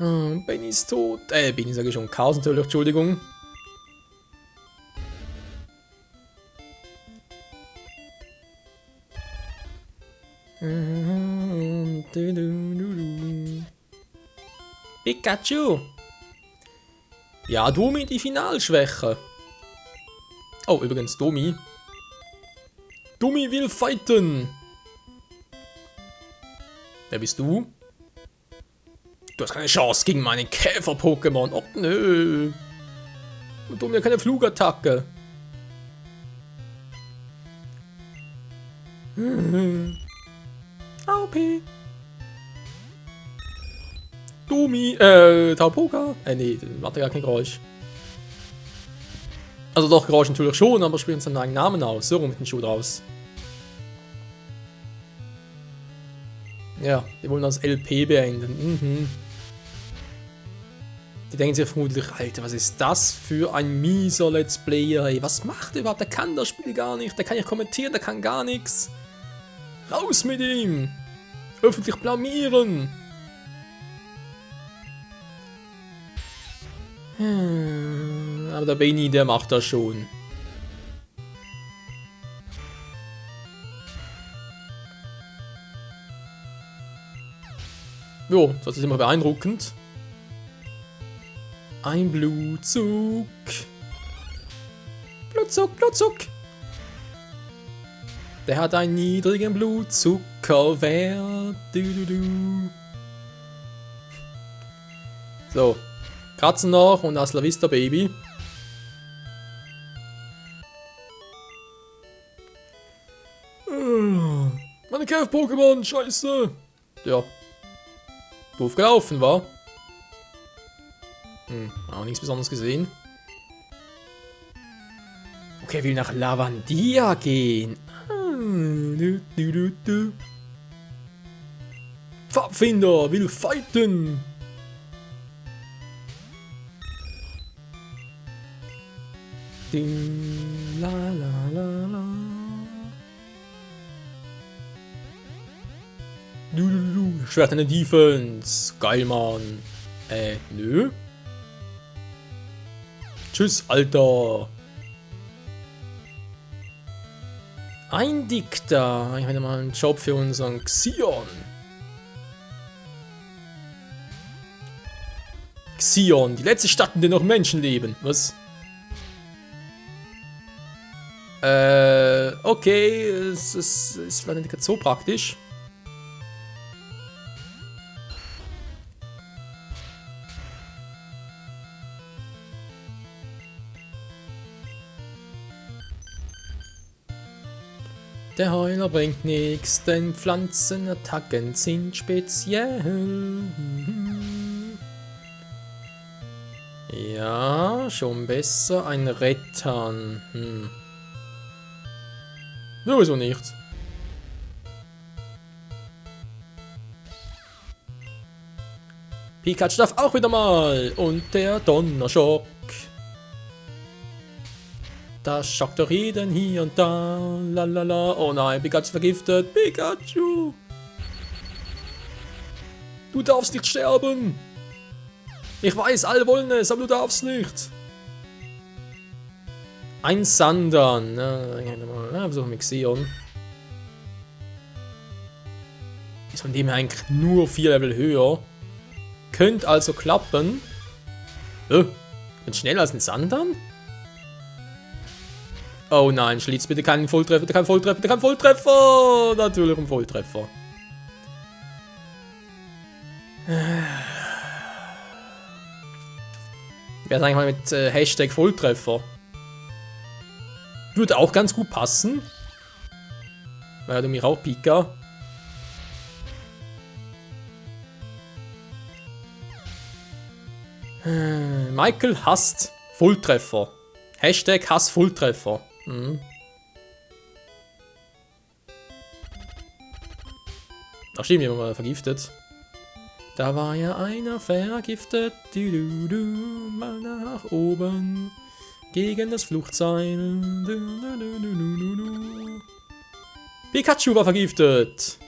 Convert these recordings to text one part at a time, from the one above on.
Benny ist tot. Benny sage ich schon. Chaos natürlich, Entschuldigung. Pikachu! Ja, Domi, die Finalschwäche. Oh, übrigens, Domi. Domi will fighten. Wer bist du? Du hast keine Chance gegen meinen Käfer-Pokémon. Oh, nö. Und Domi hat keine Flugattacke. OP. Domi, Taupoka. Nee, macht ja gar kein Geräusch. Also doch, Geräusch natürlich schon, aber spielen seinen eigenen Namen aus. So rum mit dem Schuh draus. Ja, die wollen das LP beenden. Die denken sich vermutlich, Alter, was ist das für ein mieser Let's Player, ey? Was macht er überhaupt? Der kann das Spiel gar nicht. Der kann nicht kommentieren, der kann gar nichts. Raus mit ihm! Öffentlich blamieren! Aber der Benny, der macht das schon. Jo, das ist immer beeindruckend. Ein Blutzug. Blutzug, Blutzug. Der hat einen niedrigen Blutzuckerwert. So. Kratzen noch und Hasta la Vista, Baby. Meine Käfer-Pokémon, scheiße. Ja. Doof gelaufen, war. Auch nichts Besonderes gesehen. Okay, er will nach Lavandia gehen. Pfadfinder will fighten. Ding, la la la la. Schwert in der Defense. Geil, Mann. Nö. Tschüss, Alter. Ein Dikter. Ich hätte mal einen Job für unseren Xion. Xion, die letzte Stadt, in der noch Menschen leben. Was? Okay. Es ist vielleicht nicht so praktisch. Der Heuler bringt nichts, denn Pflanzenattacken sind speziell. Ja, schon besser ein Rettern. Sowieso nicht. Pikachu darf auch wieder mal. Und der Donnerschock. Das schockt doch jeden hier und da. Lalala. Oh nein, Pikachu vergiftet. Pikachu! Du darfst nicht sterben! Ich weiß, alle wollen es, aber du darfst nicht. Ein Sandern. Versuchen wir Xion. Ist von dem her eigentlich nur 4 Level höher. Könnte also klappen. Bin schneller als ein Sandern? Oh nein, schließt bitte keinen Volltreffer, bitte kein Volltreffer, bitte kein Volltreffer! Natürlich ein Volltreffer. Wer ist eigentlich mal mit Hashtag Volltreffer? Würde auch ganz gut passen. Weil du mich auch Pika. Michael hasst Volltreffer. Hashtag Hass Volltreffer. Ach stimmt, jemand mal vergiftet. Da war ja einer vergiftet. Mal nach oben. Gegen das Fluchtseil. Pikachu war vergiftet.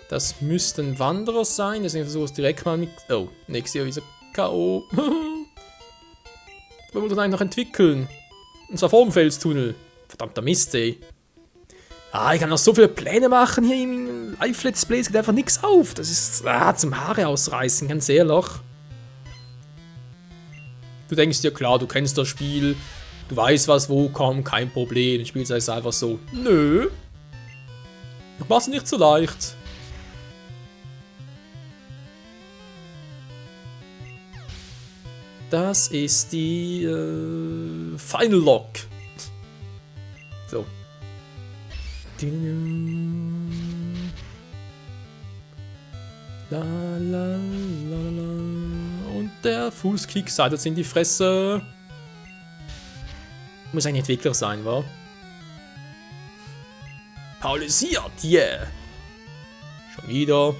Das müssten Wanderer sein, deswegen versuche ich es direkt mal mit... Oh, nächstes Jahr ist er K.O. Wir wollten eigentlich noch entwickeln. Und zwar vor dem Felstunnel. Verdammter Mist, ey. Ich kann noch so viele Pläne machen hier im Live-Let's Play. Es geht einfach nichts auf. Das ist zum Haare ausreißen, ganz ehrlich. Du denkst dir, klar, du kennst das Spiel. Du weißt, was wo kommt, kein Problem. Das Spiel ist einfach so. Nö. Ich mach's nicht so leicht. Das ist die Final Lock. So. La, la, la, la. Und der Fußkick seitet in die Fresse. Muss ein Entwickler sein, wa? Paulisiert, yeah! Schon wieder.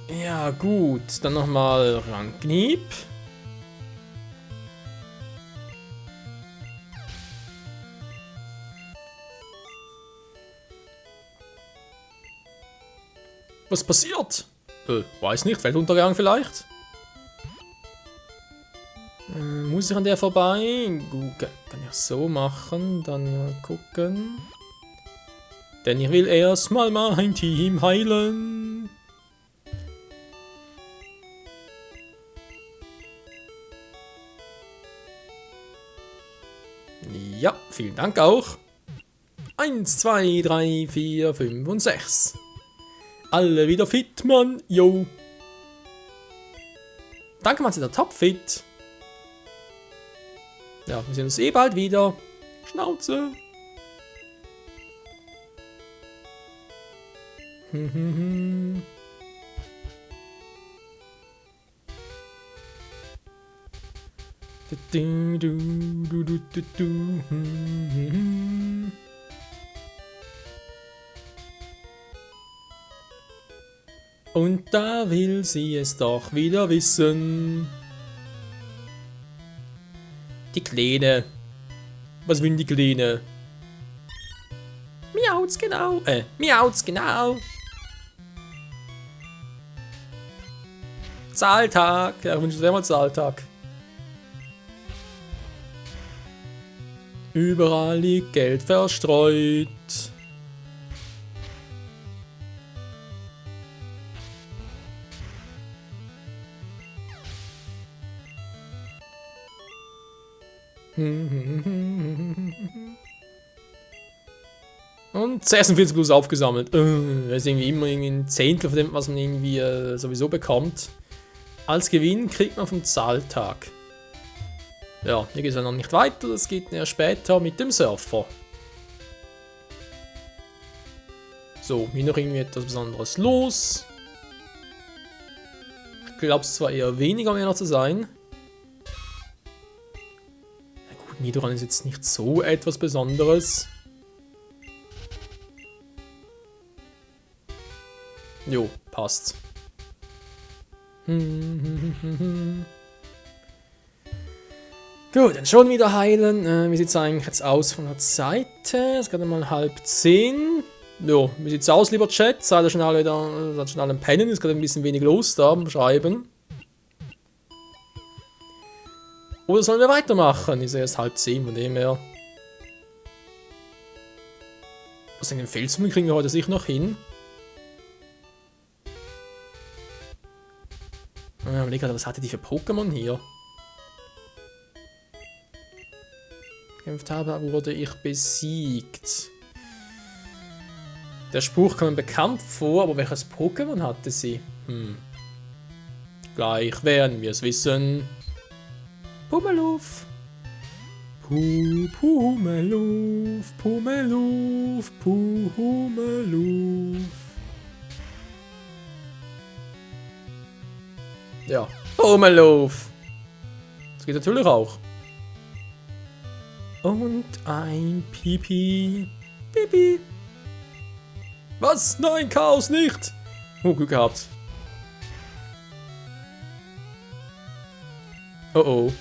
Ja, gut. Dann nochmal Rangnieb. Was passiert? Weiß nicht. Weltuntergang vielleicht? Muss ich an der vorbei? Gut, kann ich so machen. Dann mal gucken. Denn ich will erstmal mein Team heilen. Ja, vielen Dank auch. 1, 2, 3, 4, 5 und 6. Alle wieder fit, Mann. Yo. Danke, man, sind da topfit. Ja, wir sehen uns eh bald wieder. Schnauze. Und da will sie es doch wieder wissen. Die Kleine. Was will die Kleine? Miauts genau. Miauts genau. Zahltag. Ja, ich wünsche sehr mal Zahltag. Überall liegt Geld verstreut. Und 46 plus aufgesammelt. Das ist irgendwie immer ein Zehntel von dem, was man irgendwie sowieso bekommt. Als Gewinn kriegt man vom Zahltag. Ja, hier geht es ja noch nicht weiter, das geht ja später mit dem Surfer. So, hier noch irgendwie etwas Besonderes los. Ich glaube es zwar eher weniger mehr noch zu sein. Na gut, Nidoran ist jetzt nicht so etwas Besonderes. Jo, passt. Gut, dann schon wieder heilen. Wie sieht es eigentlich jetzt aus von der Seite? Es ist gerade mal 9:30. Jo, wie sieht es aus, lieber Chat? Seid ihr schon alle wieder, seid schon alle am Pennen? Ist gerade ein bisschen wenig los da beim Schreiben. Oder sollen wir weitermachen? Ist erst 9:30, von dem her. Was in den Felsen kriegen wir heute sicher noch hin. Ja, überleg gerade, was hatte die für Pokémon hier? Gekämpft habe, wurde ich besiegt. Der Spruch kam mir bekannt vor, aber welches Pokémon hatte sie? Gleich werden wir es wissen. Pummeluff. Pummeluff, Pummeluff, Pummeluff. Ja, Pummeluff. Das geht natürlich auch. Und ein Pipi. Pipi. Was? Nein, Chaos nicht. Oh, Glück gehabt. Oh oh.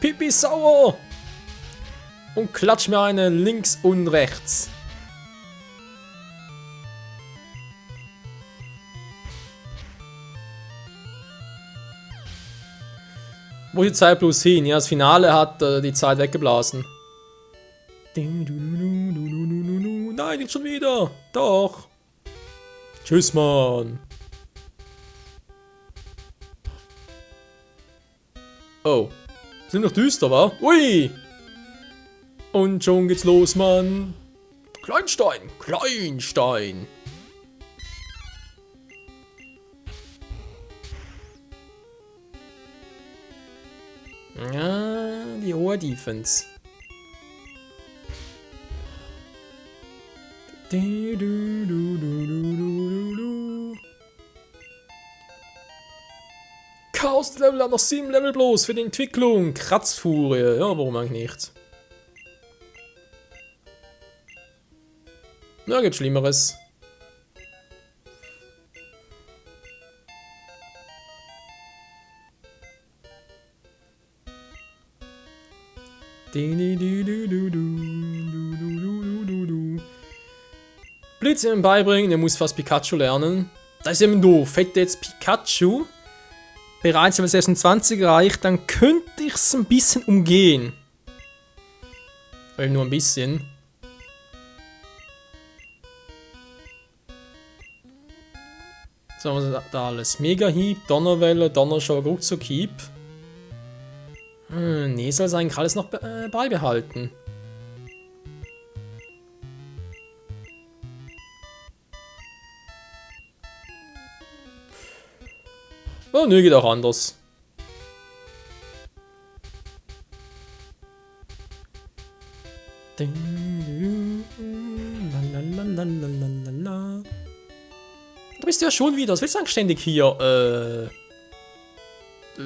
Pipi sauer! Und klatsch mir eine links und rechts. Wo ist die Zeit bloß hin? Ja, das Finale hat die Zeit weggeblasen. Nein, nicht schon wieder. Doch. Tschüss, Mann. Oh. Sind noch düster, wa? Ui. Und schon geht's los, Mann. Kleinstein, Kleinstein. Ja, die hohe Defense. Chaos-Level hat noch 7 Level bloß für die Entwicklung. Kratzfurie. Ja, warum eigentlich nicht? Na, gibt Schlimmeres. Blitz ihm beibringen, er muss fast Pikachu lernen. Das ist eben doof. Hätte jetzt Pikachu bereits Level 26 erreicht, dann könnte ich es ein bisschen umgehen. Weil nur ein bisschen. So, was ist da alles? Mega-Hieb, Donnerwelle, Donnerschlag, Ruckzuck-Hieb. Nee, soll es eigentlich alles noch beibehalten. Oh, nee, geht auch anders. Du bist ja schon wieder. Was willst du eigentlich ständig hier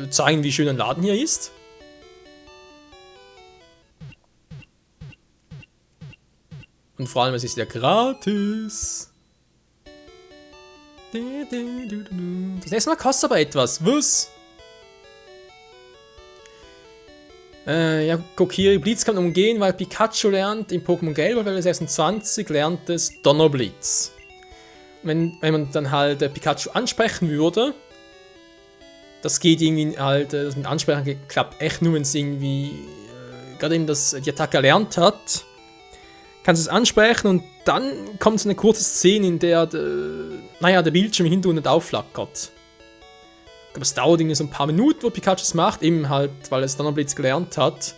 zeigen, wie schön ein Laden hier ist? Und vor allem, es ist ja gratis. Das nächste Mal kostet aber etwas. Was? Ja, Kokiri Blitz kann umgehen, weil Pikachu lernt in Pokémon Gelb auf Level 26 lernt es Donnerblitz. Wenn man dann halt Pikachu ansprechen würde, das geht irgendwie halt, das mit Ansprechen klappt echt nur, wenn es irgendwie gerade eben die Attacke erlernt hat. Kannst du es ansprechen und dann kommt so eine kurze Szene, in der der Bildschirm im Hintergrund aufflackert. Aber es dauert irgendwie so ein paar Minuten, wo Pikachu es macht, eben halt, weil es Donnerblitz gelernt hat.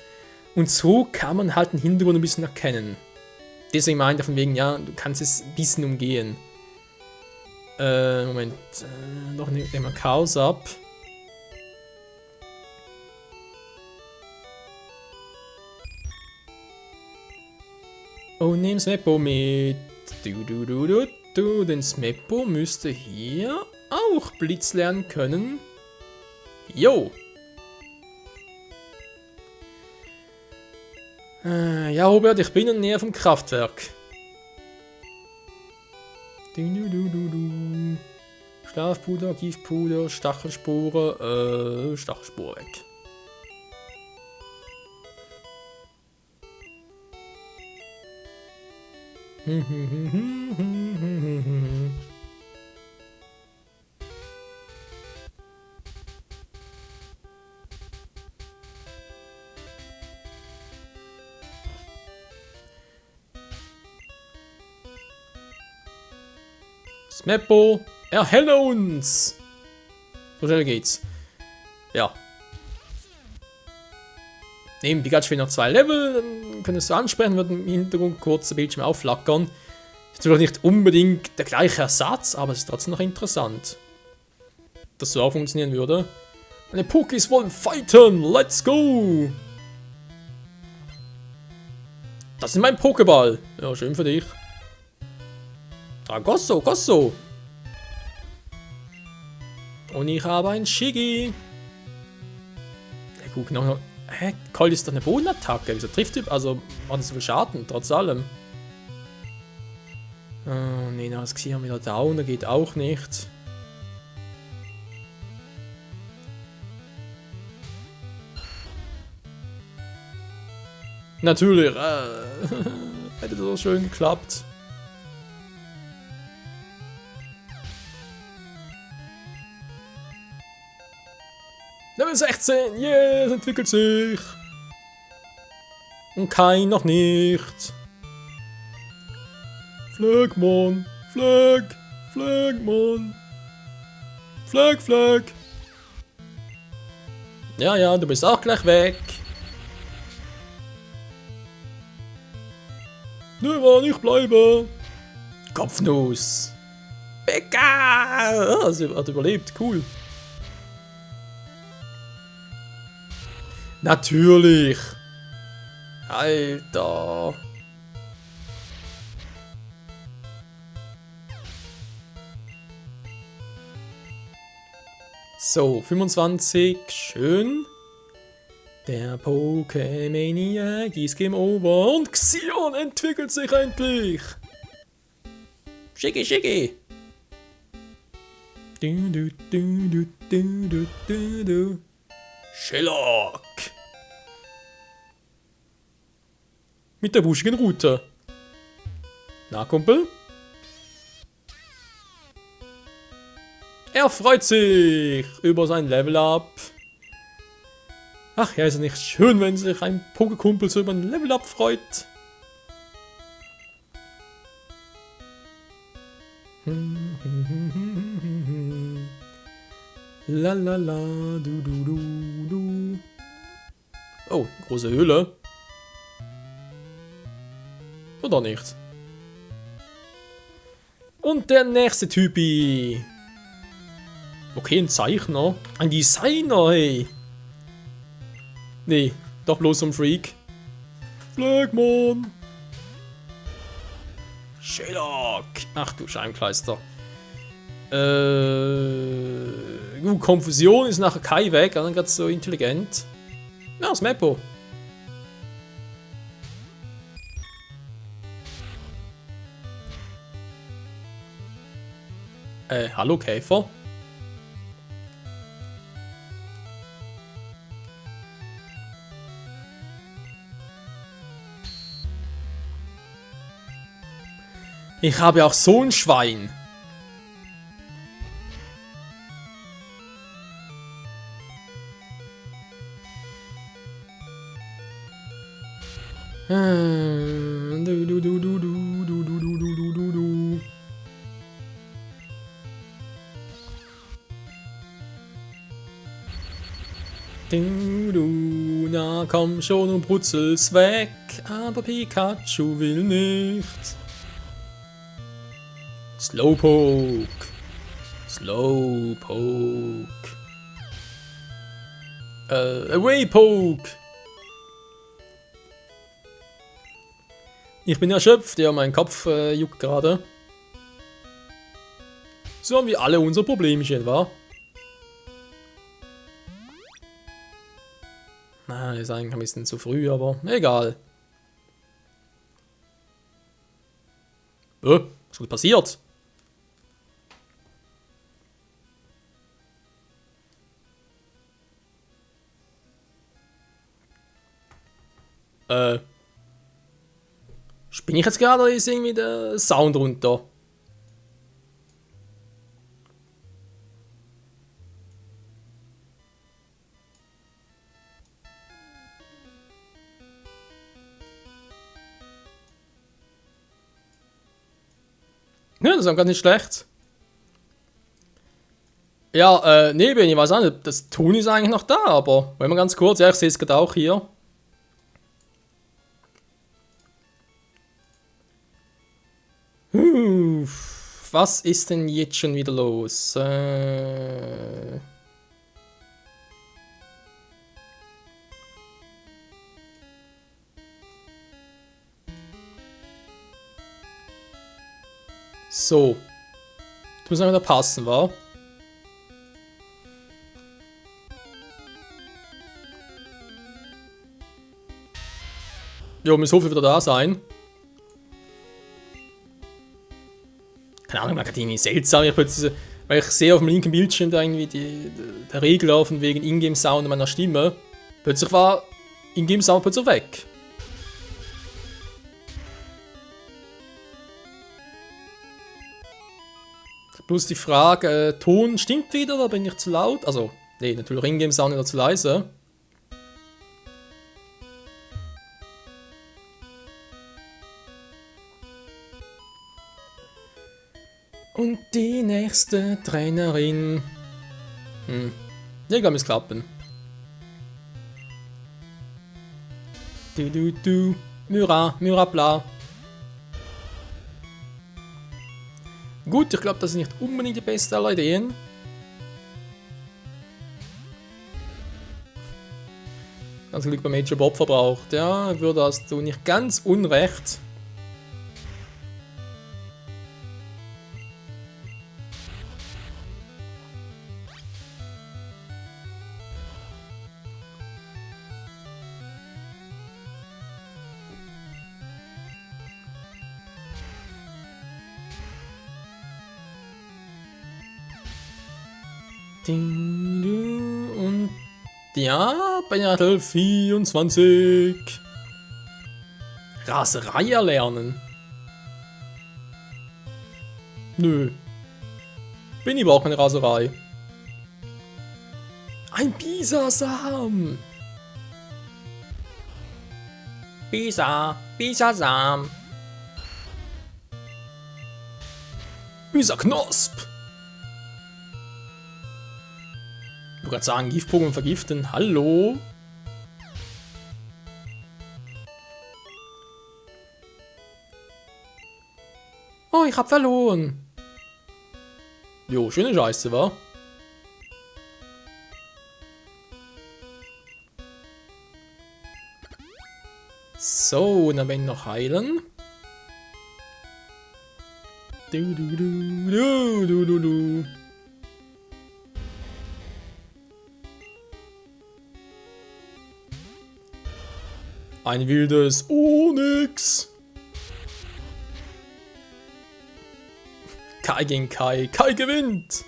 Und so kann man halt den Hintergrund ein bisschen erkennen. Deswegen meint er von wegen, ja, du kannst es ein bisschen umgehen. Moment, noch nehmen wir Chaos ab. Oh, nehm Smeppo mit. Den Smeppo müsste hier auch Blitz lernen können. Jo. Ja, Robert, ich bin in der Nähe vom Kraftwerk. Schlafpuder, Giftpuder, Stachelspore, Stachelspore weg. Smeppo, erhelle uns! So schnell geht's. Ja. Neben Pikachu fehlen noch 2 Level, dann könntest du ansprechen, wird im Hintergrund kurz der Bildschirm aufflackern. Ist natürlich nicht unbedingt der gleiche Ersatz, aber es ist trotzdem noch interessant. Dass so auch funktionieren würde. Meine Pokés wollen fighten, let's go! Das ist mein Pokéball. Ja, schön für dich. Ah, Gosso, Gosso! Und ich habe ein Shiggy. Ja, guck noch. Hä? Colt ist doch eine Bodenattacke. Wieso trifft er? Also, macht er so viel Schaden, trotz allem. Oh, nee, das Xi haben wieder down, der geht auch nicht. Natürlich, hätte so schön geklappt. Level 16, yeah, es entwickelt sich. Und kein noch nicht. Flögmon, Flögmon. Flög. Ja, du bist auch gleich weg. Nö, Mann, ich bleibe. Kopfnuss. Becca! Sie hat überlebt, cool. Natürlich. Alter. So, 25, schön. Der Pokémaniac ist Game Over und Xion entwickelt sich endlich. Schicki. Sherlock. Mit der buschigen Route. Na, Kumpel? Er freut sich über sein Level-Up. Ach ja, ist es nicht schön, wenn sich ein Pokékumpel so über ein Level-Up freut? Lalala, du. Oh, große Höhle. Oder nicht? Und der nächste Typi. Okay, ein Zeichner. Ein Designer, hey. Nee, doch bloß ein Freak. Flögmon. Sherlock. Ach du Scheibenkleister. Konfusion ist nachher Kai weg, dann ganz so intelligent. Ja, das Meppo. Hallo Käfer. Ich habe auch so ein Schwein. Na komm schon und brutzel's weg, aber Pikachu will nicht. Slowpoke. Waypoke. Ich bin erschöpft, ja, mein Kopf juckt gerade. So haben wir alle unser Problemchen, wa? Na, ist eigentlich ein bisschen zu früh, aber egal. Was ist passiert? Spinne ich jetzt gerade oder ist irgendwie der Sound runter? Ja, das ist gar nicht schlecht. Ja, nee, Ben, ich weiß auch nicht, das Ton ist eigentlich noch da, aber wenn wir ganz kurz, ja, ich sehe es gerade auch hier. Was ist denn jetzt schon wieder los? So. Das muss wieder passen, wa? Jo, muss so viel wieder da sein. Keine Ahnung, man kann irgendwie seltsam. Weil ich sehe auf dem linken Bildschirm da irgendwie der Regler von wegen Ingame-Sound meiner Stimme. Plötzlich war Ingame-Sound plötzlich weg. Plus die Frage, Ton stimmt wieder oder bin ich zu laut? Also, nee, natürlich in-game Sound oder zu leise. Und die nächste Trainerin. Ich glaube, es klappen. Du. Myra, bla. Gut, ich glaube, das ist nicht unbedingt die beste aller Ideen. Ganz Glück beim Major Bob verbraucht. Ja, würde hast du nicht ganz unrecht. Und ja, bei Level 24. Raserei erlernen. Nö. Bin ich auch keine Raserei. Ein Bisasam. Bisasam. Bisaknosp. Ich wollte gerade sagen, Giftpokémon vergiften. Hallo? Oh, ich hab verloren. Jo, schöne Scheiße, wa? So, dann werden wir noch heilen. Du. Ein wildes Onyx. Kai gegen Kai. Kai gewinnt.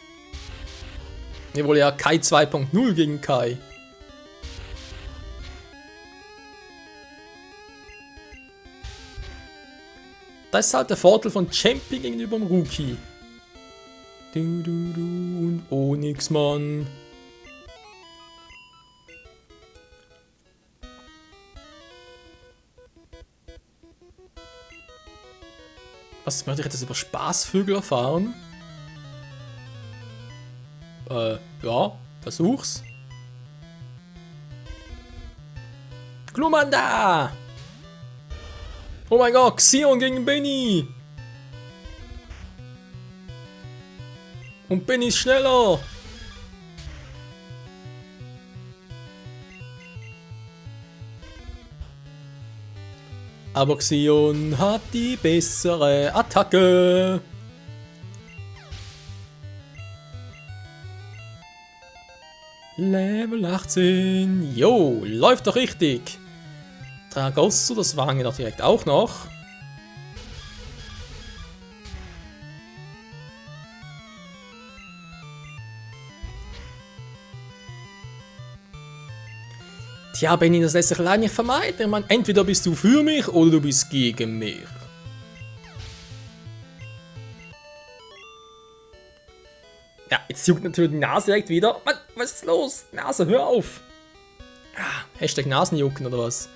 Ne, wohl ja Kai 2.0 gegen Kai. Das ist halt der Vorteil von Champion gegenüber dem Rookie. Du und Onyx, Mann. Was möchte ich jetzt über Spaßvögel erfahren? Ja, versuch's. Glumanda! Oh mein Gott, Xion gegen Benny! Und Benny ist schneller! Aber Xion hat die bessere Attacke. Level 18. Jo, läuft doch richtig. Tragosso, das waren wir doch direkt auch noch. Tja, Benny, das lässt sich leider nicht vermeiden. Ich meine, entweder bist du für mich oder du bist gegen mich. Ja, jetzt juckt natürlich die Nase direkt wieder. Mann, was ist los? Nase, hör auf. Hashtag Nasenjucken oder was?